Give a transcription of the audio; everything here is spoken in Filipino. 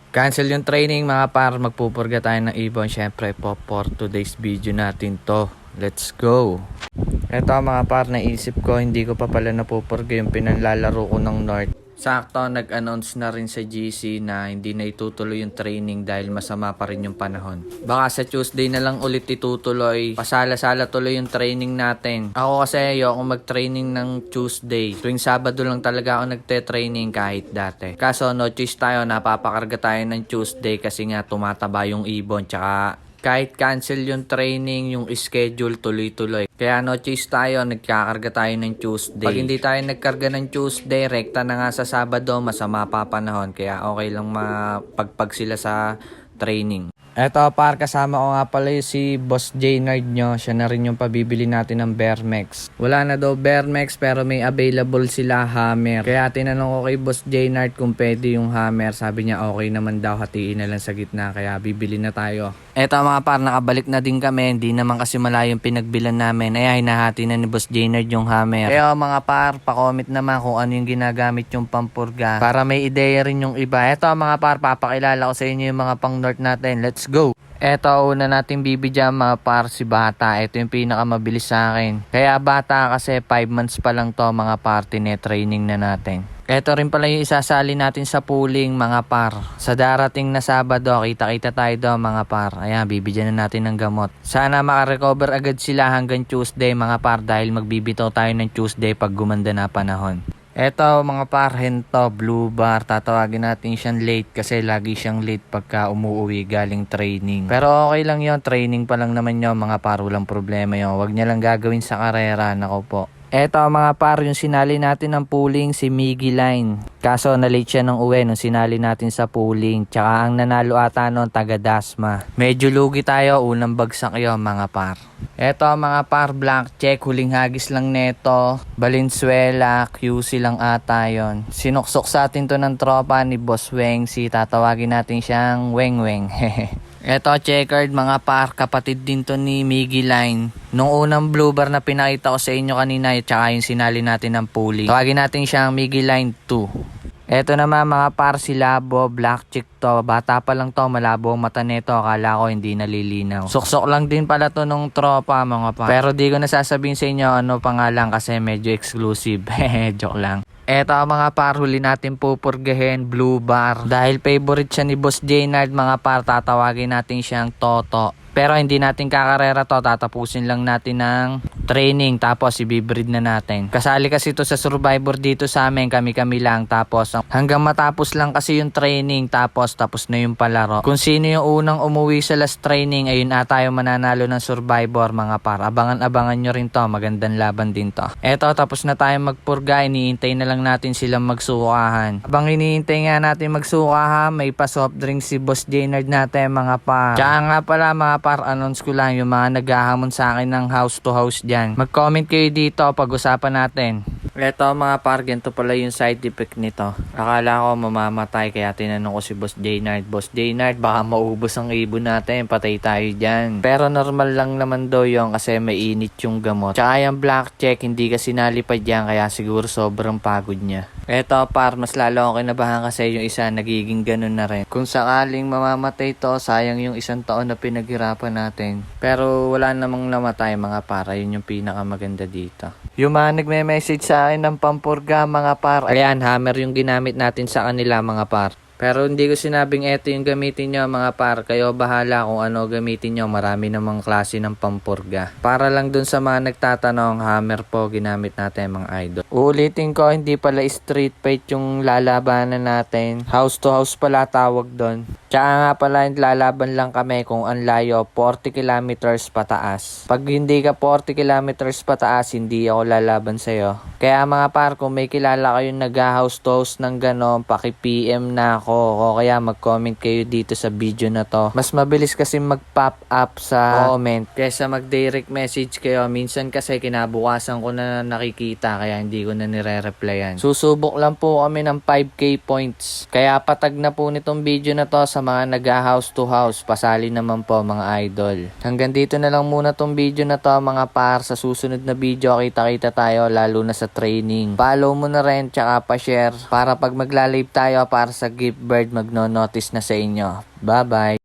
Cancel yung training mga par, magpupurga tayo ng ibon. Syempre po for today's video natin to. Let's go. Eto mga par, naisip ko hindi ko pa pala napupurga yung pinanlalaro ko ng North. Sakto, nag-announce na rin sa GC na hindi na itutuloy yung training dahil masama pa rin yung panahon. Baka sa Tuesday na lang ulit itutuloy. Pasala-sala tuloy yung training natin. Ako kasi ayoko mag-training ng Tuesday. Tuwing Sabado lang talaga ako nagte-training kahit dati. Kaso no choice tayo, napapakarga tayo ng Tuesday kasi nga tumataba yung ibon. Tsaka kahit cancel yung training, yung schedule tuloy-tuloy. Kaya no choice tayo, nagkakarga tayo ng Tuesday. Pag hindi tayo nagkarga ng Tuesday, rekta na nga sa Sabado, masama pa panahon. Kaya okay lang mapagpag sila sa training. Eto par, kasama ko nga pala yung si Boss Jaynard nyo. Siya na rin yung pabibili natin ng Bearmex. Wala na daw Bearmex pero may available sila Hammer. Kaya tinanong ko kay Boss Jaynard kung pwede yung Hammer. Sabi niya okay naman daw, hatiin na lang sa gitna. Kaya bibili na tayo. Eto mga par, nakabalik na din kami. Hindi naman kasi malayo yung pinagbilan namin. Ay hinahati na ni Boss Jaynard yung Hammer. Kaya mga par, pa-comment naman kung ano yung ginagamit yung pampurga. Para may ideya rin yung iba. Eto mga par, papakilala ko sa inyo yung mga pang North natin. Let's go! Eto, una nating bibidyan mga par, si Bata. Ito yung pinakamabilis sa akin. Kaya Bata kasi 5 months pa lang to mga par, training na natin. Eto rin pala yung isasali natin sa pooling mga par. Sa darating na Sabado, kita-kita tayo doon mga par. Ayan, bibigyan na natin ng gamot. Sana makarecover agad sila hanggang Tuesday mga par dahil magbibitaw tayo ng Tuesday pag gumanda na panahon. Eto mga par, Hento, Blue Bar, tatawagin natin siyang late kasi lagi siyang late pagka umuwi galing training. Pero okay lang yon, training pa lang naman yon mga par, walang problema yon. Huwag niya lang gagawin sa karera, nako po. Eto mga par, yung sinali natin ng pooling si Miggy Line. Kaso na-late siya nung uwi nung sinali natin sa pooling. Tsaka ang nanalo ata nun taga Dasma. Medyo lugi tayo, unang bagsak yon mga par. Eto mga par, Black Check, huling hagis lang neto. Valenzuela, QC lang ata yon. Sinuksok sa atin to ng tropa ni Boss Weng. Tatawagin natin siyang Weng Weng. Eto checkered mga par, kapatid din to ni Miggy Line. Nung unang blue bar na pinakita ko sa inyo kanina, tsaka yung sinali natin ng pooling. Tawagin natin siyang Miggy Line 2. Eto naman mga par, si Labo, Black Chick to. Bata pa lang to, malabo ang mata neto. Akala ko hindi nalilinaw. Suksok lang din pala to nung tropa mga par. Pero di ko nasasabihin sa inyo ano pangalan kasi medyo exclusive. Joke lang. Eto mga par, huli natin pupurgahin, Blue Bar. Dahil favorite siya ni Boss Jaynard mga par, tatawagin natin siyang Toto. Pero hindi natin kakarera to, tatapusin lang natin ng training tapos ibibreed na natin. Kasali kasi to sa Survivor dito sa amin, kami-kami lang. Tapos hanggang matapos lang kasi yung training, tapos na yung palaro. Kung sino yung unang umuwi sa last training, ayun ata yung mananalo ng Survivor mga par. Abangan-abangan nyo rin to, magandang laban din to. Eto, tapos na tayo magpurga, iniintay na lang natin silang magsukahan. Habang iniintay nga natin magsukahan, may pa soft drink si Boss Jaynard natin mga par. Tsaka nga pala mga par, announce ko lang yung mga naghahamon sa akin ng house to house dyan. Mag-comment kayo dito, pag-usapan natin. Eto mga par, ganito pala yung side effect nito. Akala ko mamamatay kaya tinanong ko si Boss Jaynard. Boss Jaynard, baka maubos ang ibon natin, patay tayo dyan. Pero normal lang naman daw yun kasi may init yung gamot. Tsaka yung Black Check, hindi kasi nalipad yan kaya siguro sobrang pagod niya. Eto par, mas lalo ako kinabahan kasi yung isa nagiging ganun na rin. Kung sakaling mamamatay to, sayang yung isang taon na pinaghirapan natin. Pero wala namang namatay mga par, yun yung pinakamaganda dito. Yung mga nagme-message sa akin ng pampurga mga par, ayan, Hammer yung ginamit natin sa kanila mga par. Pero hindi ko sinabing eto yung gamitin nyo mga par. Kayo bahala kung ano gamitin nyo. Marami namang klase ng pampurga. Para lang dun sa mga nagtatanong, Hammer po ginamit natin mga idol. Uulitin ko, hindi pala street fight yung lalabanan natin. House to house pala tawag dun. Tsaka nga pala lalaban lang kami kung ang layo 40 kilometers pataas. Pag hindi ka 40 kilometers pataas, hindi ako lalaban sa'yo. Kaya mga par, kung may kilala kayong nag-house to house ng ganon, paki-PM na ako. O kaya mag-comment kayo dito sa video na to. Mas mabilis kasi mag-pop up sa comment kaysa mag-direct message kayo. Minsan kasi kinabukasan ko na nakikita kaya hindi ko na nire-replyan. Susubok lang po kami ng 5k points. Kaya patag na po nitong video na to sa sa mga nag-house to house, pasali naman po mga idol. Hanggang dito na lang muna tong video na to mga par. Sa susunod na video kita-kita tayo lalo na sa training. Follow mo na rin tsaka pa-share para pag magla-live tayo para sa gift bird magno-notice na sa inyo. Bye bye!